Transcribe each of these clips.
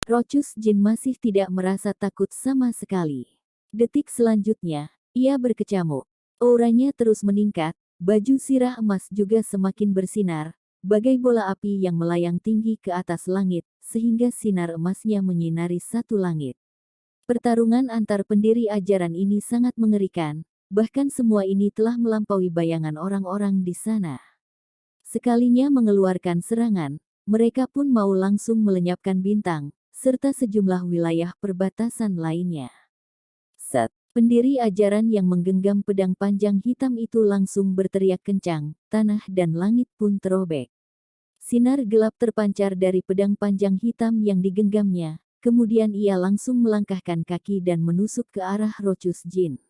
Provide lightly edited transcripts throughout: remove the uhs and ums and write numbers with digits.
Rochus Jin masih tidak merasa takut sama sekali. Detik selanjutnya, ia berkecamuk. Auranya terus meningkat, baju sirah emas juga semakin bersinar, bagai bola api yang melayang tinggi ke atas langit, sehingga sinar emasnya menyinari satu langit. Pertarungan antar pendiri ajaran ini sangat mengerikan, bahkan semua ini telah melampaui bayangan orang-orang di sana. Sekalinya mengeluarkan serangan, mereka pun mau langsung melenyapkan bintang, serta sejumlah wilayah perbatasan lainnya. Set, pendiri ajaran yang menggenggam pedang panjang hitam itu langsung berteriak kencang, tanah dan langit pun terobek. Sinar gelap terpancar dari pedang panjang hitam yang digenggamnya, kemudian ia langsung melangkahkan kaki dan menusuk ke arah Rochus Jin.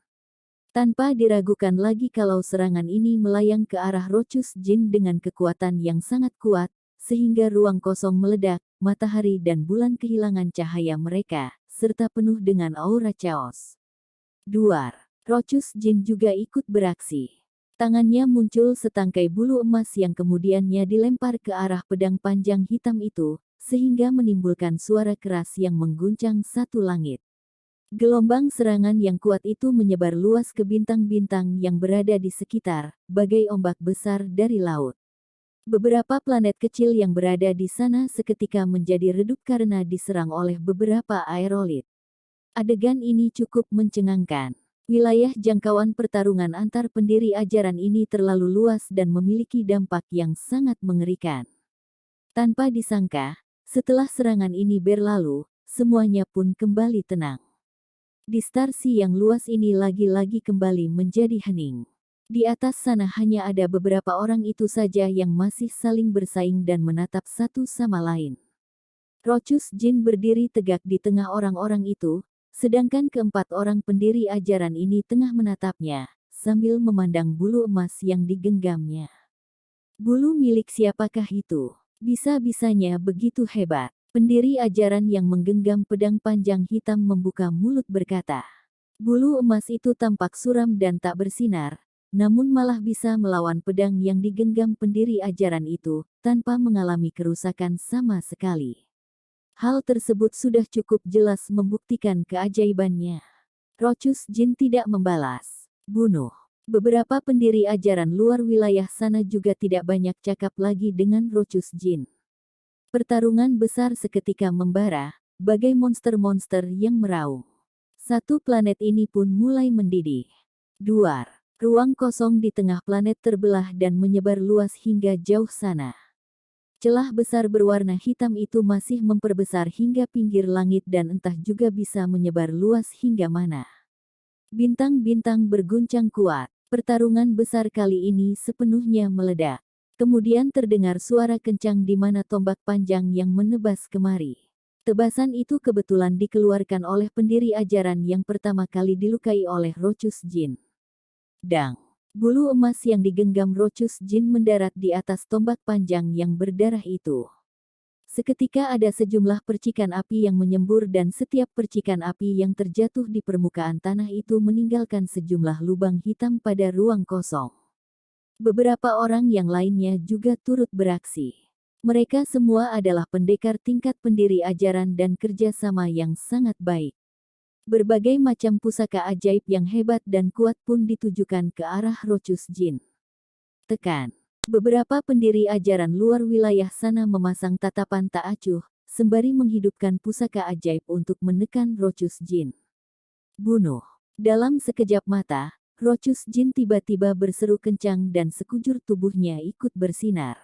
Tanpa diragukan lagi kalau serangan ini melayang ke arah Rochus Jin dengan kekuatan yang sangat kuat, sehingga ruang kosong meledak, matahari dan bulan kehilangan cahaya mereka, serta penuh dengan aura chaos. Duar, Rochus Jin juga ikut beraksi. Tangannya muncul setangkai bulu emas yang kemudiannya dilempar ke arah pedang panjang hitam itu, sehingga menimbulkan suara keras yang mengguncang satu langit. Gelombang serangan yang kuat itu menyebar luas ke bintang-bintang yang berada di sekitar, bagai ombak besar dari laut. Beberapa planet kecil yang berada di sana seketika menjadi redup karena diserang oleh beberapa aerolit. Adegan ini cukup mencengangkan. Wilayah jangkauan pertarungan antar pendiri ajaran ini terlalu luas dan memiliki dampak yang sangat mengerikan. Tanpa disangka, setelah serangan ini berlalu, semuanya pun kembali tenang. Distorsi yang luas ini lagi-lagi kembali menjadi hening. Di atas sana hanya ada beberapa orang itu saja yang masih saling bersaing dan menatap satu sama lain. Rochus Jin berdiri tegak di tengah orang-orang itu, sedangkan keempat orang pendiri ajaran ini tengah menatapnya, sambil memandang bulu emas yang digenggamnya. Bulu milik siapakah itu? Bisa-bisanya begitu hebat. Pendiri ajaran yang menggenggam pedang panjang hitam membuka mulut berkata. Bulu emas itu tampak suram dan tak bersinar, namun malah bisa melawan pedang yang digenggam pendiri ajaran itu, tanpa mengalami kerusakan sama sekali. Hal tersebut sudah cukup jelas membuktikan keajaibannya. Rochus Jin tidak membalas. Bunuh. Beberapa pendiri ajaran luar wilayah sana juga tidak banyak cakap lagi dengan Rochus Jin. Pertarungan besar seketika membara, bagai monster-monster yang meraung. Satu planet ini pun mulai mendidih. Duar. Ruang kosong di tengah planet terbelah dan menyebar luas hingga jauh sana. Celah besar berwarna hitam itu masih memperbesar hingga pinggir langit dan entah juga bisa menyebar luas hingga mana. Bintang-bintang berguncang kuat. Pertarungan besar kali ini sepenuhnya meledak. Kemudian terdengar suara kencang di mana tombak panjang yang menebas kemari. Tebasan itu kebetulan dikeluarkan oleh pendiri ajaran yang pertama kali dilukai oleh Rochus Jin. Dang. Bulu emas yang digenggam Rochus Jin mendarat di atas tombak panjang yang berdarah itu. Seketika ada sejumlah percikan api yang menyembur dan setiap percikan api yang terjatuh di permukaan tanah itu meninggalkan sejumlah lubang hitam pada ruang kosong. Beberapa orang yang lainnya juga turut beraksi. Mereka semua adalah pendekar tingkat pendiri ajaran dan kerjasama yang sangat baik. Berbagai macam pusaka ajaib yang hebat dan kuat pun ditujukan ke arah Rochus Jin. Tekan. Beberapa pendiri ajaran luar wilayah sana memasang tatapan tak acuh, sembari menghidupkan pusaka ajaib untuk menekan Rochus Jin. Bunuh. Dalam sekejap mata, Rochus Jin tiba-tiba berseru kencang dan sekujur tubuhnya ikut bersinar.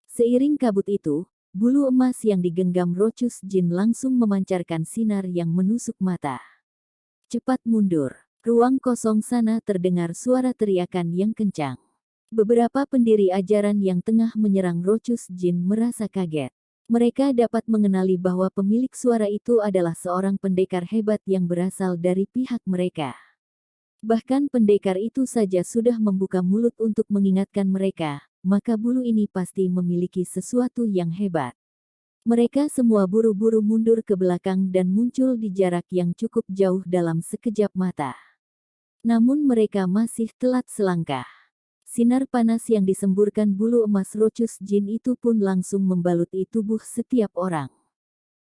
Seiring kabut itu, bulu emas yang digenggam Rochus Jin langsung memancarkan sinar yang menusuk mata. Cepat mundur. Ruang kosong sana terdengar suara teriakan yang kencang. Beberapa pendiri ajaran yang tengah menyerang Rochus Jin merasa kaget. Mereka dapat mengenali bahwa pemilik suara itu adalah seorang pendekar hebat yang berasal dari pihak mereka. Bahkan pendekar itu saja sudah membuka mulut untuk mengingatkan mereka, maka bulu ini pasti memiliki sesuatu yang hebat. Mereka semua buru-buru mundur ke belakang dan muncul di jarak yang cukup jauh dalam sekejap mata. Namun mereka masih telat selangkah. Sinar panas yang disemburkan bulu emas Rochus Jin itu pun langsung membaluti tubuh setiap orang.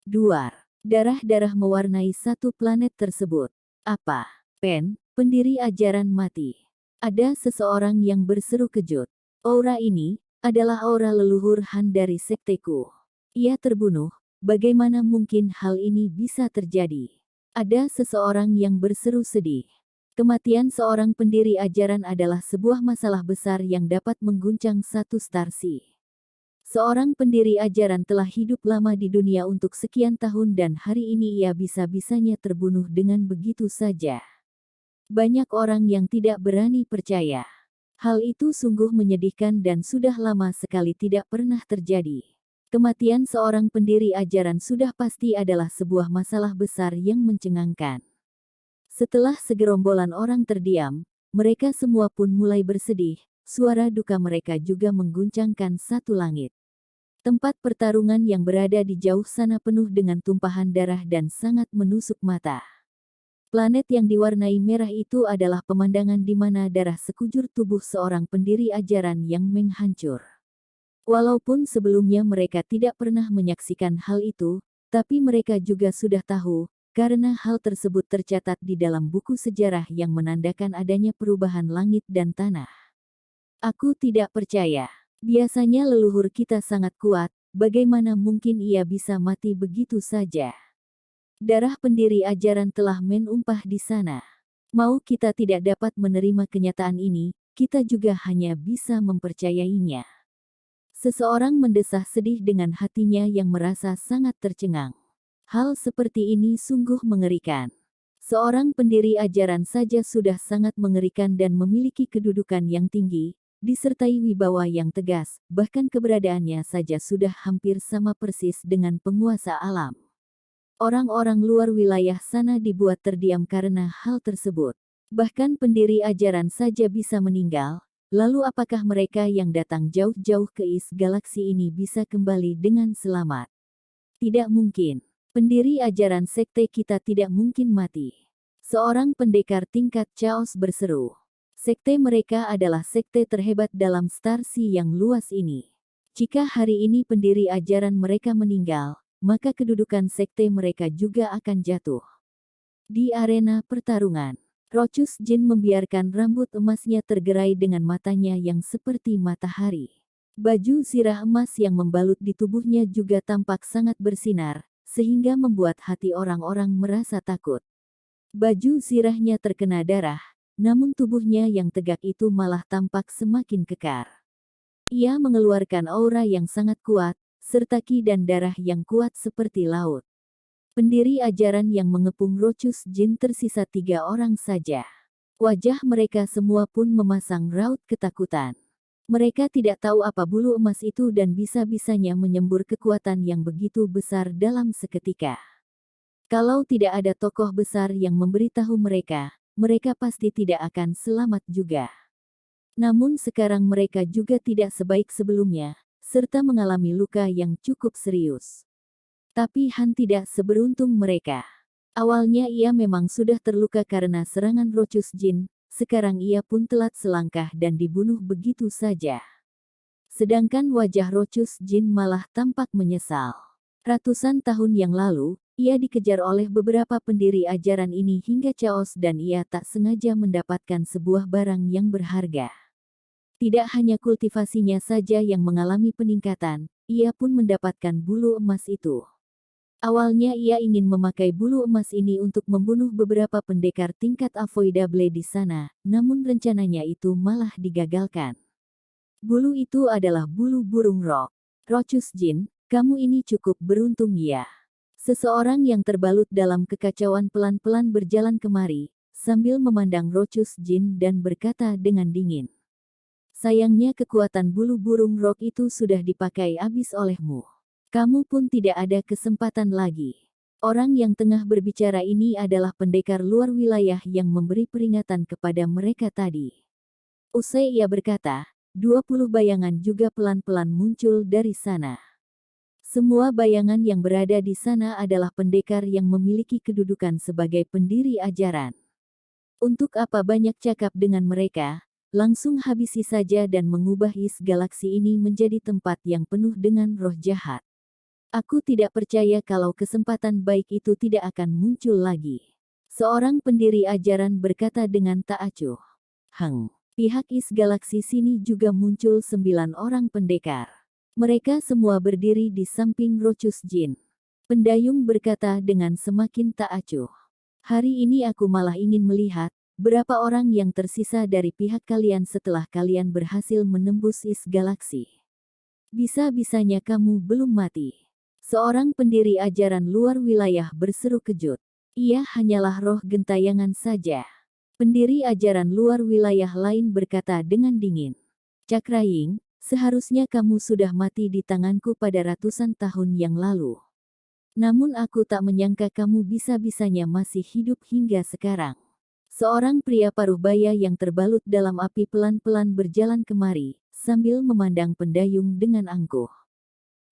Duar. Darah-darah mewarnai satu planet tersebut. Apa? Pen, pendiri ajaran mati. Ada seseorang yang berseru kejut. Aura ini adalah aura leluhur Han dari sekteku. Ia terbunuh. Bagaimana mungkin hal ini bisa terjadi? Ada seseorang yang berseru sedih. Kematian seorang pendiri ajaran adalah sebuah masalah besar yang dapat mengguncang satu starsi. Seorang pendiri ajaran telah hidup lama di dunia untuk sekian tahun dan hari ini ia bisa-bisanya terbunuh dengan begitu saja. Banyak orang yang tidak berani percaya. Hal itu sungguh menyedihkan dan sudah lama sekali tidak pernah terjadi. Kematian seorang pendiri ajaran sudah pasti adalah sebuah masalah besar yang mencengangkan. Setelah segerombolan orang terdiam, mereka semua pun mulai bersedih. Suara duka mereka juga mengguncangkan satu langit. Tempat pertarungan yang berada di jauh sana penuh dengan tumpahan darah dan sangat menusuk mata. Planet yang diwarnai merah itu adalah pemandangan di mana darah sekujur tubuh seorang pendiri ajaran yang menghancur. Walaupun sebelumnya mereka tidak pernah menyaksikan hal itu, tapi mereka juga sudah tahu, karena hal tersebut tercatat di dalam buku sejarah yang menandakan adanya perubahan langit dan tanah. Aku tidak percaya. Biasanya leluhur kita sangat kuat, bagaimana mungkin ia bisa mati begitu saja? Darah pendiri ajaran telah menumpah di sana. Mau kita tidak dapat menerima kenyataan ini, kita juga hanya bisa mempercayainya. Seseorang mendesah sedih dengan hatinya yang merasa sangat tercengang. Hal seperti ini sungguh mengerikan. Seorang pendiri ajaran saja sudah sangat mengerikan dan memiliki kedudukan yang tinggi, disertai wibawa yang tegas, bahkan keberadaannya saja sudah hampir sama persis dengan penguasa alam. Orang-orang luar wilayah sana dibuat terdiam karena hal tersebut. Bahkan pendiri ajaran saja bisa meninggal, lalu apakah mereka yang datang jauh-jauh ke galaksi ini bisa kembali dengan selamat? Tidak mungkin. Pendiri ajaran sekte kita tidak mungkin mati. Seorang pendekar tingkat Chaos berseru. Sekte mereka adalah sekte terhebat dalam starsi yang luas ini. Jika hari ini pendiri ajaran mereka meninggal, maka kedudukan sekte mereka juga akan jatuh. Di arena pertarungan, Rochus Jin membiarkan rambut emasnya tergerai dengan matanya yang seperti matahari. Baju zirah emas yang membalut di tubuhnya juga tampak sangat bersinar, sehingga membuat hati orang-orang merasa takut. Baju zirahnya terkena darah, namun tubuhnya yang tegak itu malah tampak semakin kekar. Ia mengeluarkan aura yang sangat kuat, serta ki dan darah yang kuat seperti laut. Pendiri ajaran yang mengepung Rochus Jin tersisa 3 orang saja. Wajah mereka semua pun memasang raut ketakutan. Mereka tidak tahu apa bulu emas itu dan bisa-bisanya menyembur kekuatan yang begitu besar dalam seketika. Kalau tidak ada tokoh besar yang memberitahu mereka, mereka pasti tidak akan selamat juga. Namun sekarang mereka juga tidak sebaik sebelumnya, serta mengalami luka yang cukup serius. Tapi Han tidak seberuntung mereka. Awalnya ia memang sudah terluka karena serangan Rochus Jin, sekarang ia pun telat selangkah dan dibunuh begitu saja. Sedangkan wajah Rochus Jin malah tampak menyesal. Ratusan tahun yang lalu, ia dikejar oleh beberapa pendiri ajaran ini hingga chaos dan ia tak sengaja mendapatkan sebuah barang yang berharga. Tidak hanya kultivasinya saja yang mengalami peningkatan, ia pun mendapatkan bulu emas itu. Awalnya ia ingin memakai bulu emas ini untuk membunuh beberapa pendekar tingkat avoidable di sana, namun rencananya itu malah digagalkan. Bulu itu adalah bulu burung rock. Rochus Jin, kamu ini cukup beruntung ya. Seseorang yang terbalut dalam kekacauan pelan-pelan berjalan kemari, sambil memandang Rochus Jin dan berkata dengan dingin. Sayangnya kekuatan bulu burung rock itu sudah dipakai habis olehmu. Kamu pun tidak ada kesempatan lagi. Orang yang tengah berbicara ini adalah pendekar luar wilayah yang memberi peringatan kepada mereka tadi. Usai ia berkata, 20 bayangan juga pelan-pelan muncul dari sana. Semua bayangan yang berada di sana adalah pendekar yang memiliki kedudukan sebagai pendiri ajaran. Untuk apa banyak cakap dengan mereka, langsung habisi saja dan mengubah galaksi ini menjadi tempat yang penuh dengan roh jahat. Aku tidak percaya kalau kesempatan baik itu tidak akan muncul lagi. Seorang pendiri ajaran berkata dengan tak acuh. Pihak Is Galaksi sini juga muncul 9 orang pendekar. Mereka semua berdiri di samping Rochus Jin. Pendayung berkata dengan semakin tak acuh. Hari ini aku malah ingin melihat berapa orang yang tersisa dari pihak kalian setelah kalian berhasil menembus Is Galaksi. Bisa-bisanya kamu belum mati. Seorang pendiri ajaran luar wilayah berseru kejut. Ia hanyalah roh gentayangan saja. Pendiri ajaran luar wilayah lain berkata dengan dingin. Cakraying, seharusnya kamu sudah mati di tanganku pada ratusan tahun yang lalu. Namun aku tak menyangka kamu bisa-bisanya masih hidup hingga sekarang. Seorang pria paruh-baya yang terbalut dalam api pelan-pelan berjalan kemari, sambil memandang pendayung dengan angkuh.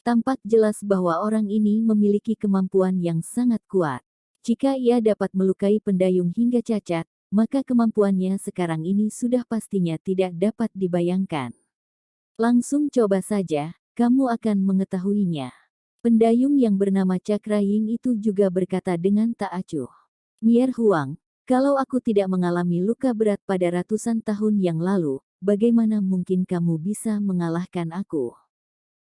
Tampak jelas bahwa orang ini memiliki kemampuan yang sangat kuat. Jika ia dapat melukai pendayung hingga cacat, maka kemampuannya sekarang ini sudah pastinya tidak dapat dibayangkan. Langsung coba saja, kamu akan mengetahuinya. Pendayung yang bernama Cakraying itu juga berkata dengan tak acuh. Mier Huang, kalau aku tidak mengalami luka berat pada ratusan tahun yang lalu, bagaimana mungkin kamu bisa mengalahkan aku?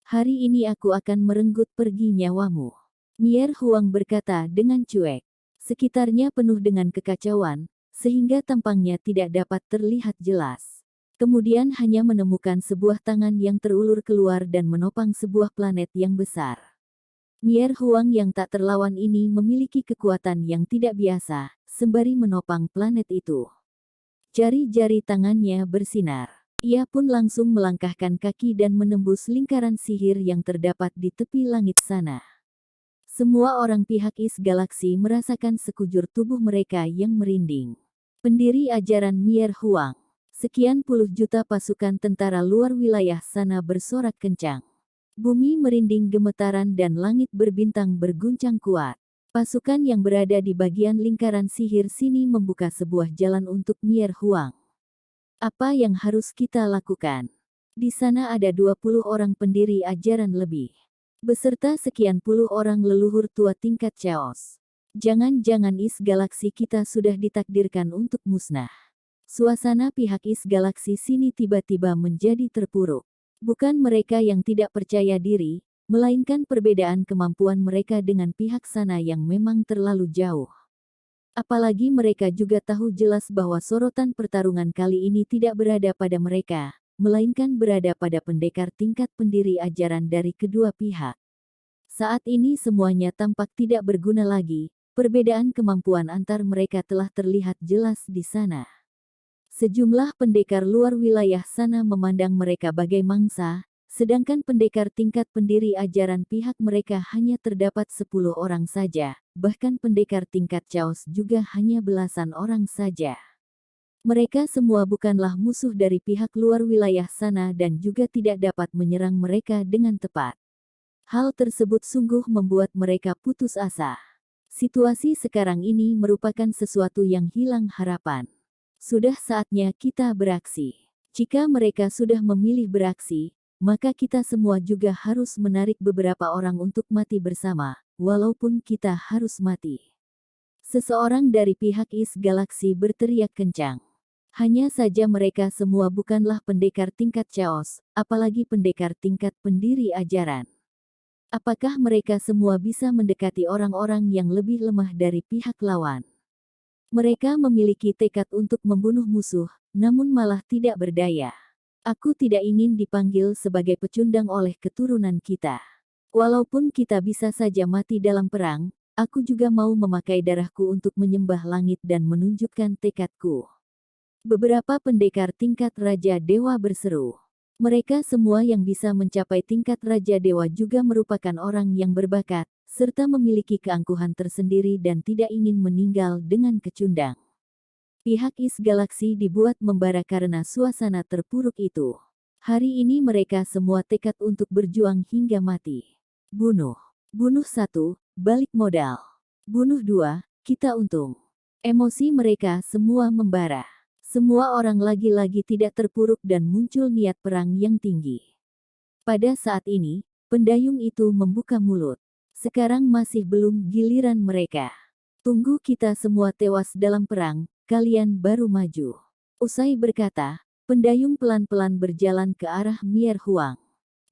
Hari ini aku akan merenggut pergi nyawamu. Mier Huang berkata dengan cuek. Sekitarnya penuh dengan kekacauan, sehingga tampangnya tidak dapat terlihat jelas. Kemudian hanya menemukan sebuah tangan yang terulur keluar dan menopang sebuah planet yang besar. Mier Huang yang tak terlawan ini memiliki kekuatan yang tidak biasa, sembari menopang planet itu. Jari-jari tangannya bersinar. Ia pun langsung melangkahkan kaki dan menembus lingkaran sihir yang terdapat di tepi langit sana. Semua orang pihak Is Galaksi merasakan sekujur tubuh mereka yang merinding. Pendiri ajaran Mier Huang. Sekian puluh juta pasukan tentara luar wilayah sana bersorak kencang. Bumi merinding gemetaran dan langit berbintang berguncang kuat. Pasukan yang berada di bagian lingkaran sihir sini membuka sebuah jalan untuk Mier Huang. Apa yang harus kita lakukan? Di sana ada 20 orang pendiri ajaran lebih. Beserta sekian puluh orang leluhur tua tingkat Chaos. Jangan-jangan Is Galaksi kita sudah ditakdirkan untuk musnah. Suasana pihak Is Galaksi sini tiba-tiba menjadi terpuruk. Bukan mereka yang tidak percaya diri, melainkan perbedaan kemampuan mereka dengan pihak sana yang memang terlalu jauh. Apalagi mereka juga tahu jelas bahwa sorotan pertarungan kali ini tidak berada pada mereka, melainkan berada pada pendekar tingkat pendiri ajaran dari kedua pihak. Saat ini semuanya tampak tidak berguna lagi, perbedaan kemampuan antar mereka telah terlihat jelas di sana. Sejumlah pendekar luar wilayah sana memandang mereka bagai mangsa, sedangkan pendekar tingkat pendiri ajaran pihak mereka hanya terdapat 10 orang saja, bahkan pendekar tingkat Chaos juga hanya belasan orang saja. Mereka semua bukanlah musuh dari pihak luar wilayah sana dan juga tidak dapat menyerang mereka dengan tepat. Hal tersebut sungguh membuat mereka putus asa. Situasi sekarang ini merupakan sesuatu yang hilang harapan. Sudah saatnya kita beraksi. Jika mereka sudah memilih beraksi, maka kita semua juga harus menarik beberapa orang untuk mati bersama, walaupun kita harus mati. Seseorang dari pihak Is Galaksi berteriak kencang. Hanya saja mereka semua bukanlah pendekar tingkat Chaos, apalagi pendekar tingkat pendiri ajaran. Apakah mereka semua bisa mendekati orang-orang yang lebih lemah dari pihak lawan? Mereka memiliki tekad untuk membunuh musuh, namun malah tidak berdaya. Aku tidak ingin dipanggil sebagai pecundang oleh keturunan kita. Walaupun kita bisa saja mati dalam perang, aku juga mau memakai darahku untuk menyembah langit dan menunjukkan tekadku. Beberapa pendekar tingkat Raja Dewa berseru. Mereka semua yang bisa mencapai tingkat Raja Dewa juga merupakan orang yang berbakat, serta memiliki keangkuhan tersendiri dan tidak ingin meninggal dengan kecundang. Pihak Is Galaksi dibuat membara karena suasana terpuruk itu. Hari ini mereka semua tekad untuk berjuang hingga mati. Bunuh. Bunuh 1, balik modal. Bunuh 2, kita untung. Emosi mereka semua membara. Semua orang lagi-lagi tidak terpuruk dan muncul niat perang yang tinggi. Pada saat ini, Pendayung itu membuka mulut. Sekarang masih belum giliran mereka. Tunggu kita semua tewas dalam perang, kalian baru maju. Usai berkata, pendayung pelan-pelan berjalan ke arah Mier Huang.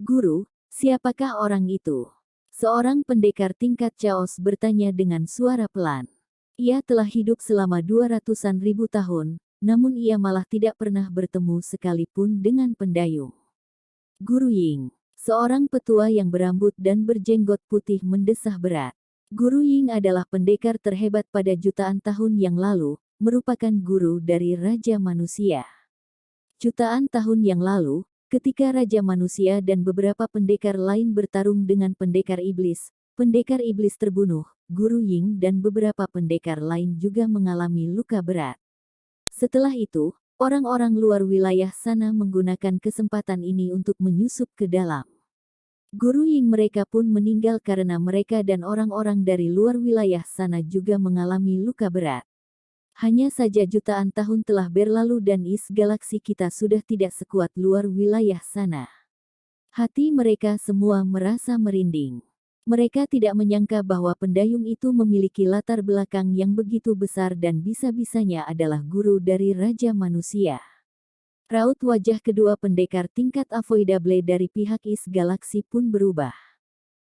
Guru, siapakah orang itu? Seorang pendekar tingkat Chaos bertanya dengan suara pelan. Ia telah hidup selama 200-an ribu tahun, namun ia malah tidak pernah bertemu sekalipun dengan pendayung. Guru Ying, seorang petua yang berambut dan berjenggot putih mendesah berat. Guru Ying adalah pendekar terhebat pada jutaan tahun yang lalu, merupakan guru dari Raja Manusia. Jutaan tahun yang lalu, ketika Raja Manusia dan beberapa pendekar lain bertarung dengan pendekar iblis terbunuh, Guru Ying dan beberapa pendekar lain juga mengalami luka berat. Setelah itu, orang-orang luar wilayah sana menggunakan kesempatan ini untuk menyusup ke dalam. Guru Ying mereka pun meninggal karena mereka dan orang-orang dari luar wilayah sana juga mengalami luka berat. Hanya saja jutaan tahun telah berlalu dan galaksi kita sudah tidak sekuat luar wilayah sana. Hati mereka semua merasa merinding. Mereka tidak menyangka bahwa pendayung itu memiliki latar belakang yang begitu besar dan bisa-bisanya adalah guru dari Raja Manusia. Raut wajah kedua pendekar tingkat avoidable dari pihak galaksi pun berubah.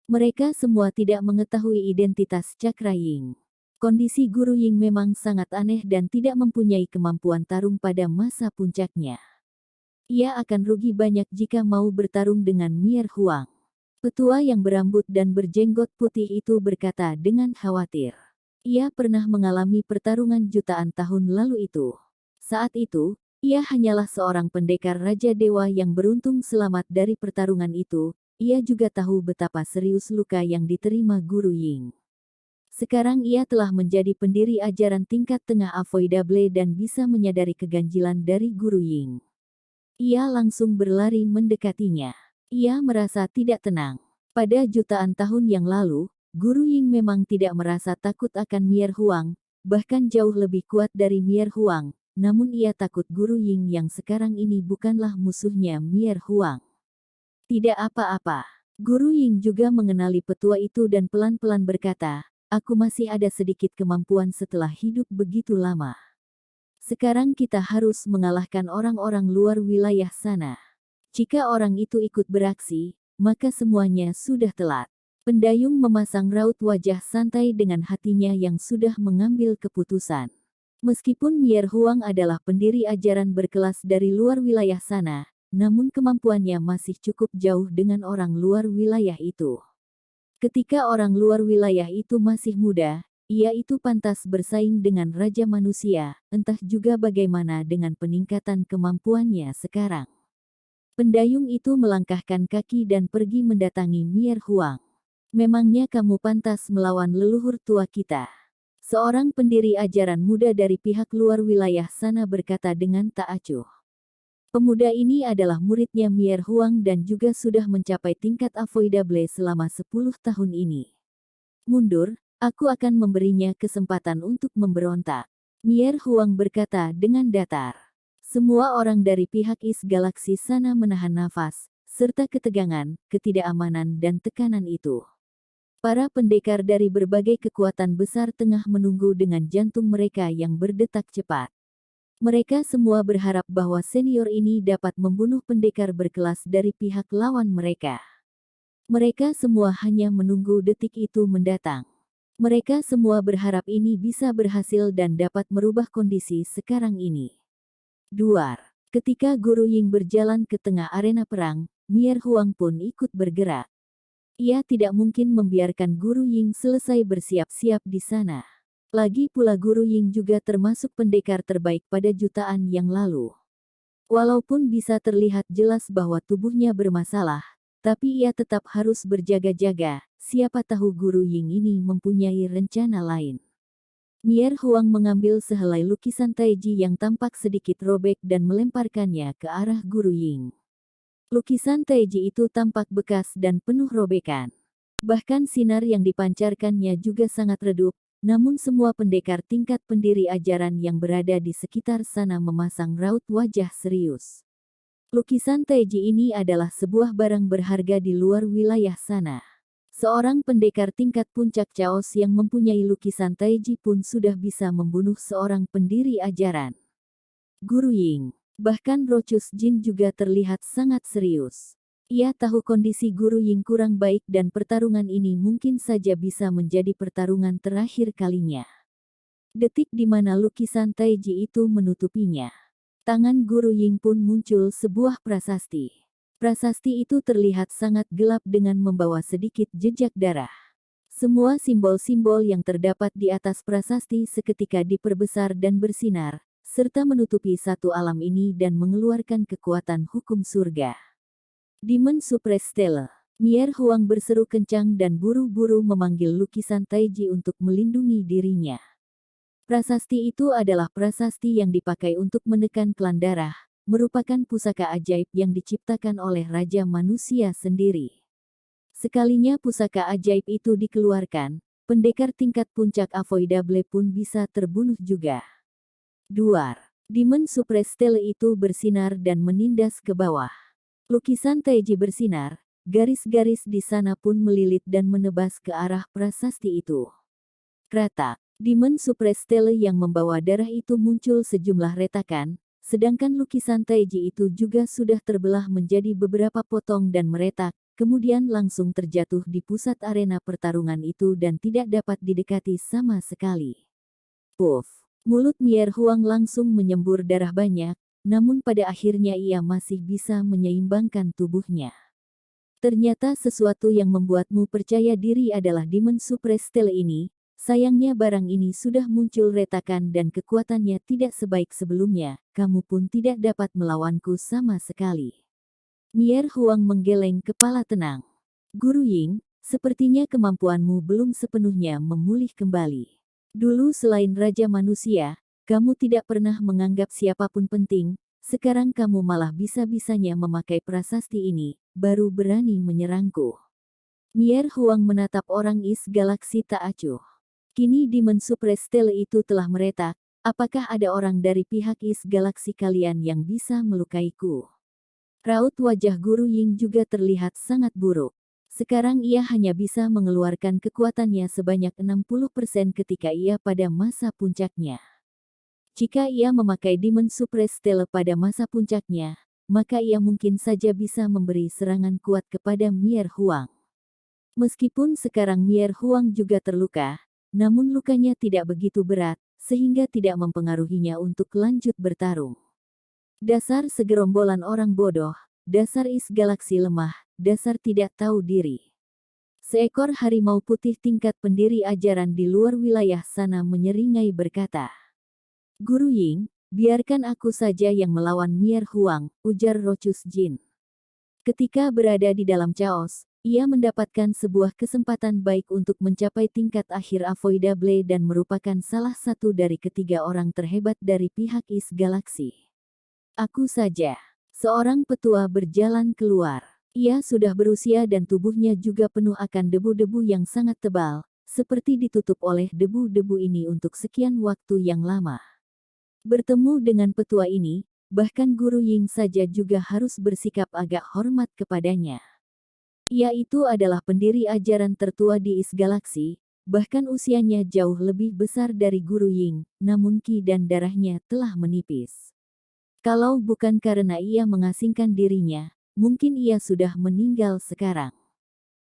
Mereka semua tidak mengetahui identitas Cakra Ying. Kondisi Guru Ying memang sangat aneh dan tidak mempunyai kemampuan tarung pada masa puncaknya. Ia akan rugi banyak jika mau bertarung dengan Mier Huang. Petua yang berambut dan berjenggot putih itu berkata dengan khawatir. Ia pernah mengalami pertarungan jutaan tahun lalu itu. Saat itu, ia hanyalah seorang pendekar Raja Dewa yang beruntung selamat dari pertarungan itu. Ia juga tahu betapa serius luka yang diterima Guru Ying. Sekarang ia telah menjadi pendiri ajaran tingkat tengah avoidable dan bisa menyadari keganjilan dari Guru Ying. Ia langsung berlari mendekatinya. Ia merasa tidak tenang. Pada jutaan tahun yang lalu, Guru Ying memang tidak merasa takut akan Mier Huang, bahkan jauh lebih kuat dari Mier Huang, namun ia takut Guru Ying yang sekarang ini bukanlah musuhnya Mier Huang. Tidak apa-apa. Guru Ying juga mengenali petua itu dan pelan-pelan berkata, aku masih ada sedikit kemampuan setelah hidup begitu lama. Sekarang kita harus mengalahkan orang-orang luar wilayah sana. Jika orang itu ikut beraksi, maka semuanya sudah telat. Pendayung memasang raut wajah santai dengan hatinya yang sudah mengambil keputusan. Meskipun Mier Huang adalah pendiri ajaran berkelas dari luar wilayah sana, namun kemampuannya masih cukup jauh dengan orang luar wilayah itu. Ketika orang luar wilayah itu masih muda, ia itu pantas bersaing dengan Raja Manusia, entah juga bagaimana dengan peningkatan kemampuannya sekarang. Pendayung itu melangkahkan kaki dan pergi mendatangi Mier Huang. Memangnya kamu pantas melawan leluhur tua kita? Seorang pendiri ajaran muda dari pihak luar wilayah sana berkata dengan tak acuh. Pemuda ini adalah muridnya Mier Huang dan juga sudah mencapai tingkat avoidable selama 10 tahun ini. Mundur, aku akan memberinya kesempatan untuk memberontak. Mier Huang berkata dengan datar. Semua orang dari pihak galaksi sana menahan nafas, serta ketegangan, ketidakamanan dan tekanan itu. Para pendekar dari berbagai kekuatan besar tengah menunggu dengan jantung mereka yang berdetak cepat. Mereka semua berharap bahwa senior ini dapat membunuh pendekar berkelas dari pihak lawan mereka. Mereka semua hanya menunggu detik itu mendatang. Mereka semua berharap ini bisa berhasil dan dapat merubah kondisi sekarang ini. Duar. Ketika Guru Ying berjalan ke tengah arena perang, Mier Huang pun ikut bergerak. Ia tidak mungkin membiarkan Guru Ying selesai bersiap-siap di sana. Lagi pula Guru Ying juga termasuk pendekar terbaik pada jutaan yang lalu. Walaupun bisa terlihat jelas bahwa tubuhnya bermasalah, tapi ia tetap harus berjaga-jaga, siapa tahu Guru Ying ini mempunyai rencana lain. Mier Huang mengambil sehelai lukisan Taiji yang tampak sedikit robek dan melemparkannya ke arah Guru Ying. Lukisan Taiji itu tampak bekas dan penuh robekan. Bahkan sinar yang dipancarkannya juga sangat redup, namun semua pendekar tingkat pendiri ajaran yang berada di sekitar sana memasang raut wajah serius. Lukisan Taiji ini adalah sebuah barang berharga di luar wilayah sana. Seorang pendekar tingkat puncak Chaos yang mempunyai lukisan Taiji pun sudah bisa membunuh seorang pendiri ajaran Guru Ying. Bahkan Rochus Jin juga terlihat sangat serius. Ia tahu kondisi Guru Ying kurang baik dan pertarungan ini mungkin saja bisa menjadi pertarungan terakhir kalinya. Detik di mana lukisan Taiji itu menutupinya, tangan Guru Ying pun muncul sebuah prasasti. Prasasti itu terlihat sangat gelap dengan membawa sedikit jejak darah. Semua simbol-simbol yang terdapat di atas prasasti seketika diperbesar dan bersinar, serta menutupi satu alam ini dan mengeluarkan kekuatan hukum surga. Demon Suppressed Stele. Mier Huang berseru kencang dan buru-buru memanggil lukisan Taiji untuk melindungi dirinya. Prasasti itu adalah prasasti yang dipakai untuk menekan klan darah, merupakan pusaka ajaib yang diciptakan oleh Raja Manusia sendiri. Sekalinya pusaka ajaib itu dikeluarkan, pendekar tingkat puncak Avoidable pun bisa terbunuh juga. Duar. Demon Suppressed Stele itu bersinar dan menindas ke bawah. Lukisan Taiji bersinar, garis-garis di sana pun melilit dan menebas ke arah prasasti itu. Kratak. Demon Suppressed Stele yang membawa darah itu muncul sejumlah retakan, sedangkan lukisan Taiji itu juga sudah terbelah menjadi beberapa potong dan meretak, kemudian langsung terjatuh di pusat arena pertarungan itu dan tidak dapat didekati sama sekali. Puff! Mulut Mier Huang langsung menyembur darah banyak, namun pada akhirnya ia masih bisa menyeimbangkan tubuhnya. Ternyata sesuatu yang membuatmu percaya diri adalah Demon Suppressed Stele ini. Sayangnya barang ini sudah muncul retakan dan kekuatannya tidak sebaik sebelumnya, kamu pun tidak dapat melawanku sama sekali. Mier Huang menggeleng kepala tenang. Guru Ying, sepertinya kemampuanmu belum sepenuhnya memulih kembali. Dulu selain Raja Manusia, kamu tidak pernah menganggap siapapun penting, sekarang kamu malah bisa-bisanya memakai prasasti ini, baru berani menyerangku. Mier Huang menatap orang Is Galaksi tak acuh. Kini Demon Suppressed Stele itu telah meretak, apakah ada orang dari pihak Is Galaksi kalian yang bisa melukaiku? Raut wajah Guru Ying juga terlihat sangat buruk. Sekarang ia hanya bisa mengeluarkan kekuatannya sebanyak 60% ketika ia pada masa puncaknya. Jika ia memakai Demon Suppressed Stele pada masa puncaknya, maka ia mungkin saja bisa memberi serangan kuat kepada Mier Huang. Meskipun sekarang Mier Huang juga terluka, namun lukanya tidak begitu berat, sehingga tidak mempengaruhinya untuk lanjut bertarung. Dasar segerombolan orang bodoh, dasar Is Galaksi lemah, dasar tidak tahu diri. Seekor harimau putih tingkat pendiri ajaran di luar wilayah sana menyeringai berkata, Guru Ying, biarkan aku saja yang melawan Mier Huang, ujar Rochus Jin. Ketika berada di dalam Chaos, ia mendapatkan sebuah kesempatan baik untuk mencapai tingkat akhir Avoidable dan merupakan salah satu dari ketiga orang terhebat dari pihak Is Galaksi. Aku saja. Seorang petua berjalan keluar. Ia sudah berusia dan tubuhnya juga penuh akan debu-debu yang sangat tebal, seperti ditutup oleh debu-debu ini untuk sekian waktu yang lama. Bertemu dengan petua ini, bahkan Guru Ying saja juga harus bersikap agak hormat kepadanya. Ia itu adalah pendiri ajaran tertua di Is Galaksi, bahkan usianya jauh lebih besar dari Guru Ying, namun ki dan darahnya telah menipis. Kalau bukan karena ia mengasingkan dirinya, mungkin ia sudah meninggal sekarang.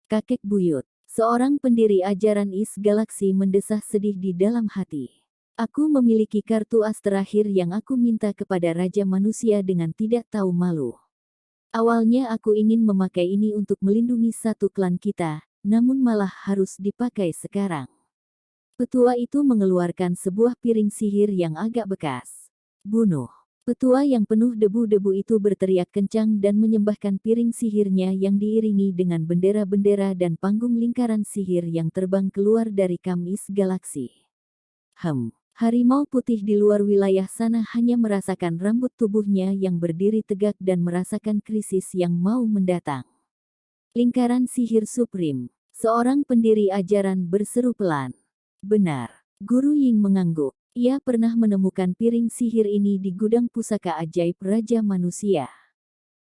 Kakek buyut, seorang pendiri ajaran Is Galaksi mendesah sedih di dalam hati. Aku memiliki kartu as terakhir yang aku minta kepada Raja Manusia dengan tidak tahu malu. Awalnya aku ingin memakai ini untuk melindungi satu klan kita, namun malah harus dipakai sekarang. Petua itu mengeluarkan sebuah piring sihir yang agak bekas. Bunuh. Petua yang penuh debu-debu itu berteriak kencang dan menyembahkan piring sihirnya yang diiringi dengan bendera-bendera dan panggung lingkaran sihir yang terbang keluar dari Is Galaksi. Harimau putih di luar wilayah sana hanya merasakan rambut tubuhnya yang berdiri tegak dan merasakan krisis yang mau mendatang. Lingkaran sihir Supreme. Seorang pendiri ajaran berseru pelan. Benar. Guru Ying mengangguk. Ia pernah menemukan piring sihir ini di gudang pusaka ajaib Raja Manusia.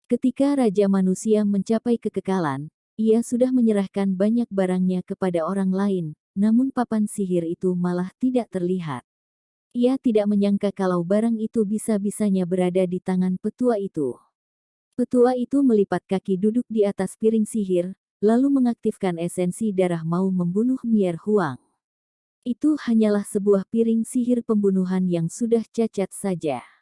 Ketika Raja Manusia mencapai kekekalan, ia sudah menyerahkan banyak barangnya kepada orang lain, namun papan sihir itu malah tidak terlihat. Ia tidak menyangka kalau barang itu bisa-bisanya berada di tangan petua itu. Petua itu melipat kaki duduk di atas piring sihir, lalu mengaktifkan esensi darah mau membunuh Mier Huang. Itu hanyalah sebuah piring sihir pembunuhan yang sudah cacat saja.